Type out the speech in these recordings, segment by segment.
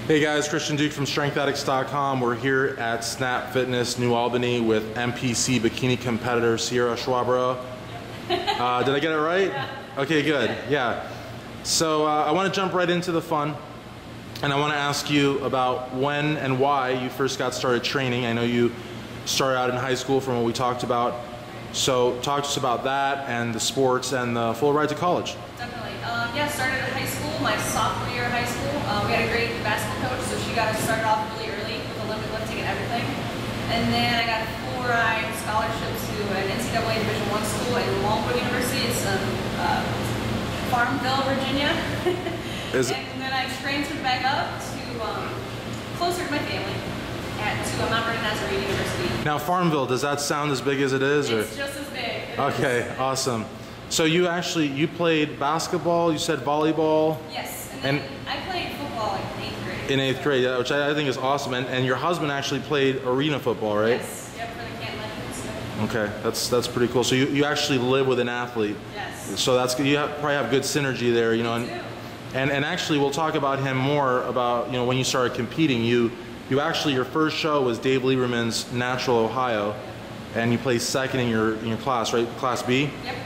Hey guys, Christian Duke from StrengthAddicts.com. We're here at Snap Fitness, New Albany with NPC Bikini competitor Schwaberow. Did I get it right? Yeah. Okay, good. Yeah. So I want to jump right into the fun, and I want to ask you about when and why you first got started training. I know you started out in high school from what we talked about. So talk to us about that and the sports and the full ride to college. Definitely. Yeah, started at high school, my sophomore year of high school. We had a great basketball coach, so she got us started off really early with Olympic lifting and everything. And then I got a full ride scholarship to an NCAA Division I school at Longwood University. It's in Farmville, Virginia. And then I transferred back up to closer to my family to Mount Vernon Nazarene University. Now Farmville, does that sound as big as it is? It's just as big. Okay, awesome. So you played basketball, you said volleyball? Yes, and I played football in 8th grade. In 8th grade, which I think is awesome. And your husband actually played arena football, right? Yes, yep, for the Canton Legends. Okay, that's pretty cool. So you actually live with an athlete. Yes. So that's good. You probably have good synergy there, you know. And actually, we'll talk about him more about, when you started competing. You actually, your first show was Dave Lieberman's Natural Ohio, and you placed second in your class, right? Class B? Yep.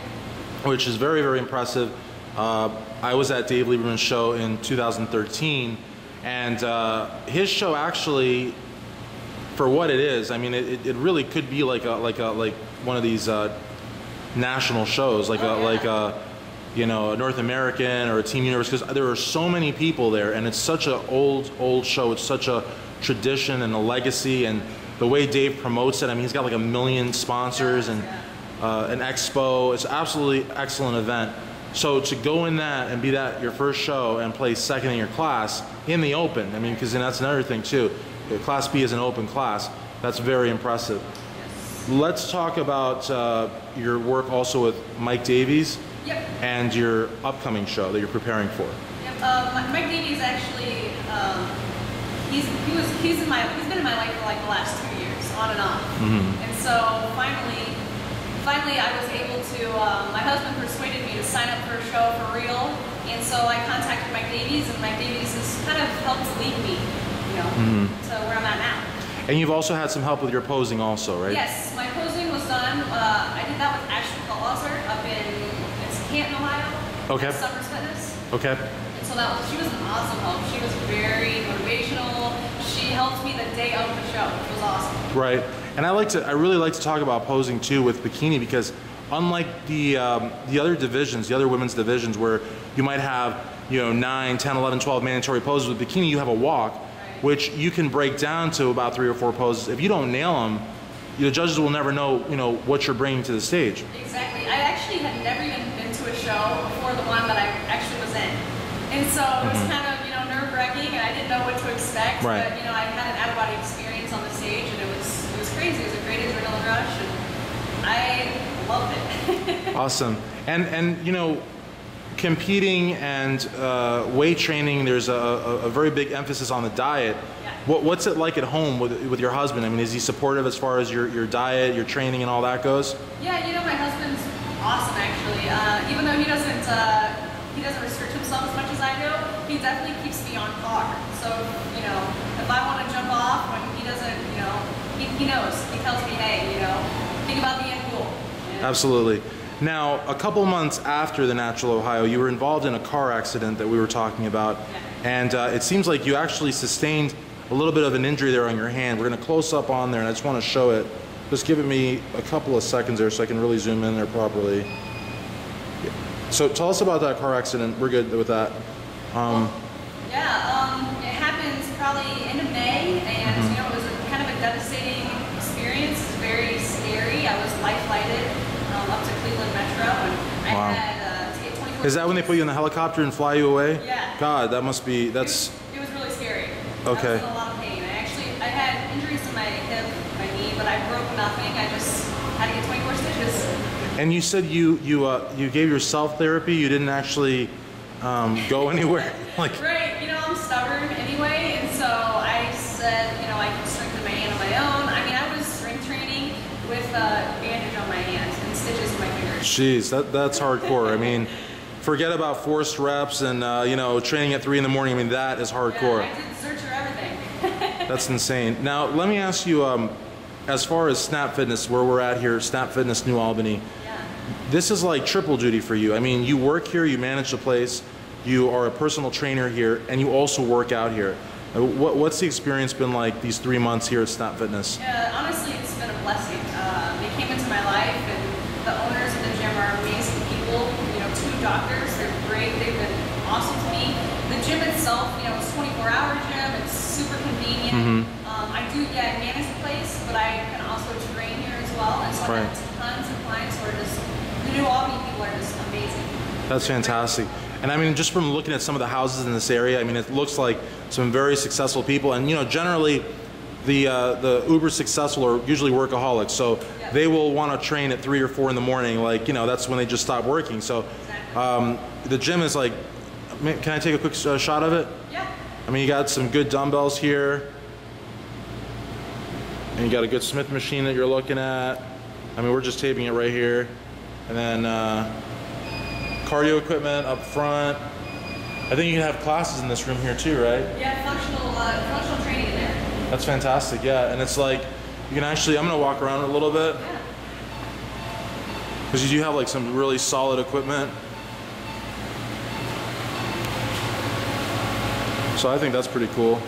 Which is very, very impressive. I was at Dave Lieberman's show in 2013, and his show actually, for what it is, I mean, it really could be like one of these national shows, like a North American or a Team Universe, because there are so many people there, and it's such an old show. It's such a tradition and a legacy, and the way Dave promotes it, I mean, he's got like 1 million sponsors and an expo. It's an absolutely excellent event. So to go in that and be your first show and place second in your class in the open, I mean, because that's another thing too. Class B is an open class. That's very impressive. Yes. Let's talk about your work also with Mike Davies. Yep. And your upcoming show that you're preparing for. Yep. Mike Davies actually, he's been in my life for like the last 2 years, on and off. Mm-hmm. And so finally I was able to, my husband persuaded me to sign up for a show for real, and so I contacted Mike Davies, and Mike Davies has kind of helped lead me, to where I'm at now. And you've also had some help with your posing also, right? Yes, my posing was done, I did that with Ashley Callhauser up in Canton, Ohio. Okay. At Summers Fitness. Okay. And so she was an awesome help. She was very motivational. She helped me the day of the show, which was awesome. Right. And I really like to talk about posing too with bikini, because unlike the other divisions, the other women's divisions where you might have 9, 10, 11, 12 mandatory poses, with bikini you have a walk, right, which you can break down to about 3 or 4 poses. If you don't nail them, the judges will never know what you're bringing to the stage. Exactly. I actually had never even been to a show before the one that I actually was in, and so it was kind of nerve-wracking, and I didn't know what to expect. Right. But I had an out-of-body experience on the stage, and it was crazy. It was a great adrenaline rush, and I loved it. Awesome. And competing and weight training, there's a very big emphasis on the diet. Yeah. What's it like at home with your husband? I mean, is he supportive as far as your diet, your training, and all that goes? Yeah, my husband's awesome actually. Even though he doesn't restrict himself as much as I do, he definitely keeps me on par. So if I want to jump off when he doesn't, he knows. He tells me, hey, think about the end goal. Absolutely. Now, a couple months after the Natural Ohio, you were involved in a car accident that we were talking about, and it seems like you actually sustained a little bit of an injury there on your hand. We're going to close up on there, and I just want to show it. Just give me a couple of seconds there so I can really zoom in there properly. So tell us about that car accident. We're good with that. It happened probably end of May, and it was kind of a devastating experience. It's very scary. I was life-flighted up to Cleveland Metro, and I had to get 24. Is that when they put you in the helicopter and fly you away? Yeah. God, that must be, It was really scary. Okay. I was in a lot of pain. I had injuries to my hip, my knee, but I broke nothing. I just had to get 24 stitches. And you said you gave yourself therapy. You didn't actually go anywhere. Right. I'm stubborn anyway, and so I said, I can strengthen my hand on my own. I mean, I was strength training with a bandage on my hands and stitches in my fingers. Jeez, that's hardcore. I mean, forget about forced reps and you know, training at 3 in the morning. I mean, that is hardcore. Yeah, I did search for everything. That's insane. Now, let me ask you, as far as Snap Fitness, where we're at here, Snap Fitness New Albany, this is like triple duty for you. I mean, you work here, you manage the place, you are a personal trainer here, and you also work out here. What's the experience been like these 3 months here at Snap Fitness? Yeah, honestly, it's been a blessing. They came into my life, and the owners of the gym are amazing people. You know, 2 doctors, they're great. They've been awesome to me. The gym itself, you know, it's a 24-hour gym. It's super convenient. I manage the place, but I can also train here as well. And so I have tons of clients who are just, the New Albany people are just amazing. That's fantastic. And I mean, just from looking at some of the houses in this area, I mean, it looks like some very successful people. And you know, generally, the uber successful are usually workaholics. So they will want to train at 3 or 4 in the morning. Like, you know, that's when they just stop working. So the gym is like, can I take a quick shot of it? Yeah. I mean, you got some good dumbbells here. And you got a good Smith machine that you're looking at. I mean, we're just taping it right here. And then cardio equipment up front. I think you can have classes in this room here too, right? Yeah, functional training in there. That's fantastic, yeah. And it's like, you can actually, I'm gonna walk around a little bit. Yeah. Because you do have like some really solid equipment. So I think that's pretty cool.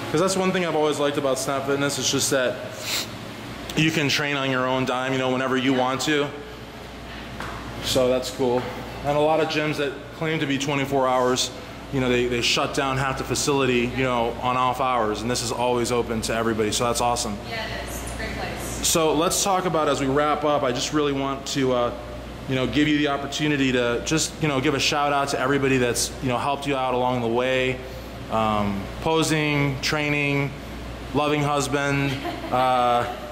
Because that's one thing I've always liked about Snap Fitness. It's just that you can train on your own dime, you know, whenever you want to. So that's cool. And a lot of gyms that claim to be 24 hours, you know, they shut down half the facility, you know, on off hours. And this is always open to everybody. So that's awesome. Yeah, it is. It's a great place. So let's talk about, as we wrap up, I just really want to, you know, give you the opportunity to just, you know, give a shout out to everybody that's, you know, helped you out along the way. Posing, training, loving husband,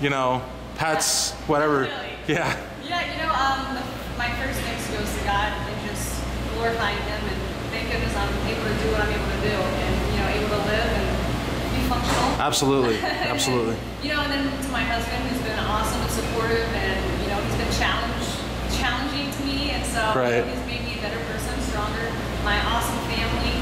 you know, pets, whatever. Really? Yeah. Yeah, you know, my first thanks goes to God and just glorifying Him, and thank goodness I'm able to do what I'm able to do, and you know, able to live and be functional. Absolutely, absolutely. Then, you know, and then to my husband, who's been awesome and supportive, and you know, he's been challenging to me, and so you know, he's made me a better person, stronger. My awesome family,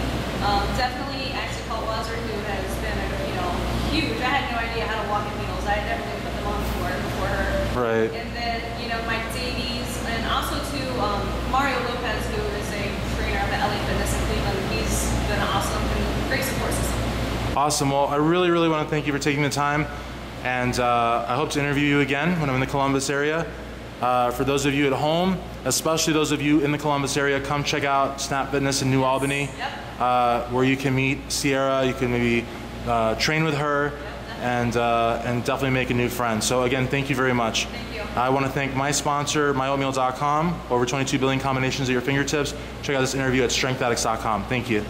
definitely actually Paul Wazzer, who has been you know, huge. I had no idea how to walk in heels. I had never really put them on before her. Right. And then you know, Mike Davies, and also to Mario Lopez, who is a trainer at the LA Fitness in Cleveland. He's been awesome and great support system. Awesome. Well, I really, really want to thank you for taking the time, and I hope to interview you again when I'm in the Columbus area. For those of you at home, especially those of you in the Columbus area, come check out Snap Fitness in New Albany, where you can meet Sierra, you can maybe train with her, and definitely make a new friend. So again, thank you very much. Thank you. I want to thank my sponsor, myoatmeal.com, over 22 billion combinations at your fingertips. Check out this interview at strengthaddicts.com. Thank you.